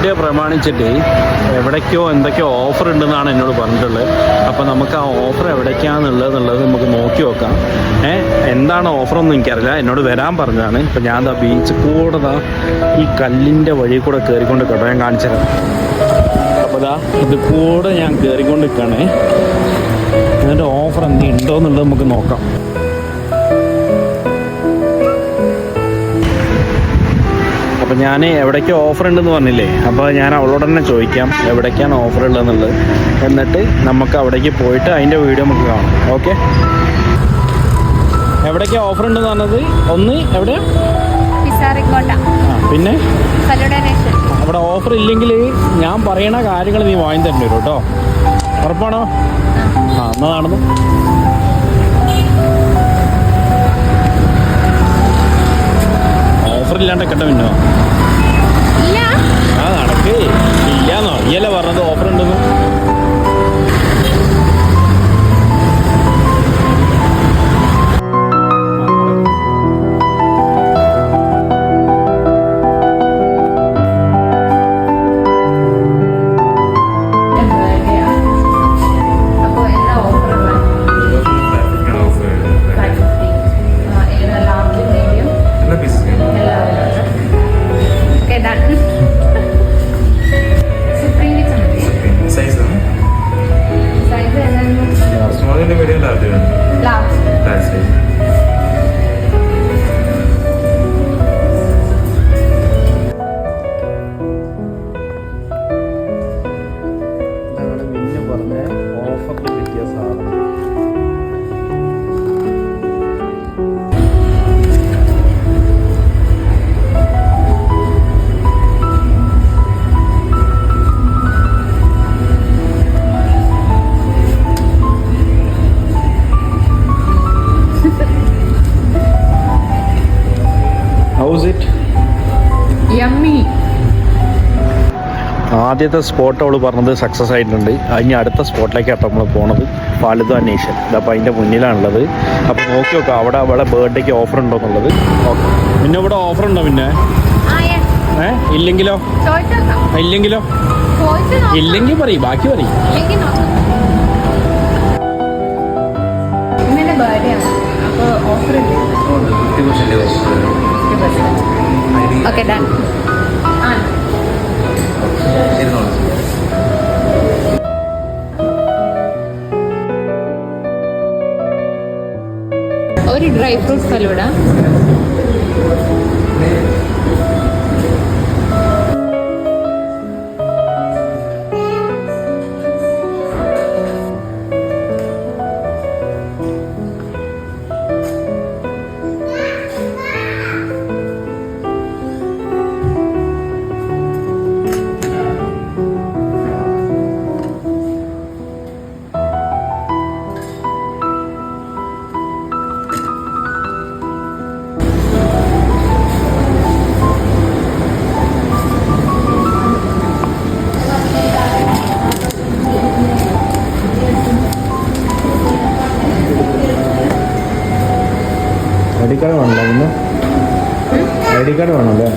Birthday പ്രമാണിച്ചിട്ട് എവിടേക്കോ എന്തൊക്കെയോ offer ഉണ്ടെന്നാണ് എന്നോട് പറഞ്ഞിട്ടുള്ളത്. അപ്പോൾ നമുക്ക് ആ ഓഫർ എവിടേക്കാണെന്നുള്ളത് നമുക്ക് നോക്കി നോക്കാം. എന്താണ് ഓഫറൊന്നും എനിക്കറിയില്ല. എന്നോട് വരാൻ പറഞ്ഞതാണ്. ഇപ്പം ഞാൻ ബീച്ച് കൂടെ ഈ കല്ലിൻ്റെ വഴി കൂടെ കയറിക്കൊണ്ട് കേട്ടോ, ഞാൻ കാണിച്ചു തരാം. അപ്പോൾ ഇത് കൂടെ ഞാൻ കയറിക്കൊണ്ട് നിൽക്കുകയാണ്. എന്നിട്ട് ഓഫർ എന്തുണ്ടോ എന്നുള്ളത് നമുക്ക് നോക്കാം. അപ്പോൾ ഞാൻ എവിടേക്കോ ഓഫർ ഉണ്ടെന്ന് പറഞ്ഞില്ലേ, അപ്പോൾ ഞാൻ അവളോട് തന്നെ ചോദിക്കാം എവിടേക്കാണ് ഓഫർ ഉള്ളതെന്നുള്ളത്. എന്നിട്ട് നമുക്ക് അവിടേക്ക് പോയിട്ട് അതിൻ്റെ വീഡിയോ നമുക്ക് കാണാം. ഓക്കെ, എവിടേക്കാണ് ഓഫർ ഉണ്ടെന്ന് പറഞ്ഞത്? ഒന്ന് എവിടെ? പിന്നെ അവിടെ ഓഫർ ഇല്ലെങ്കിൽ ഞാൻ പറയണ കാര്യങ്ങൾ നീ വാങ്ങി തരേണ്ടി വരും കേട്ടോ. ഉറപ്പാണോ? എന്നാ നടന്നു. ഓഫർ ഇല്ലാണ്ട് കേട്ടോ. പിന്നോ നടക്കേ ഇല്ലാന്നോ? ഈയല്ലേ പറഞ്ഞത് ഓഫർ ഉണ്ടെന്ന്. ആദ്യത്തെ സ്പോട്ട് അവൾ പറഞ്ഞത് സക്സസ് ആയിട്ടുണ്ട്. അതിന് അടുത്ത സ്പോട്ടിലേക്കാണ് നമ്മൾ പോണത്. ഫാലുദ നേഷൻ. അപ്പോൾ അതിൻ്റെ മുന്നിലാണുള്ളത്. അപ്പോൾ നോക്കി നോക്കാം അവിടെ അവളെ ബർത്ത്ഡേക്ക് ഓഫർ ഉണ്ടോ എന്നുള്ളത്. ഓക്കെ, പിന്നെ ഇവിടെ ഓഫർ ഉണ്ടോ? പിന്നെ ഇല്ലെങ്കിലോ? ഇല്ലെങ്കിലോ? ഇല്ലെങ്കിൽ പറയും, ബാക്കി പറയും. Okay, done. ഒരു dry fruit falooda. I D card വേണമല്ലോ. പിന്നെ ഐ ഡി കാർഡ് വേണമല്ലേ?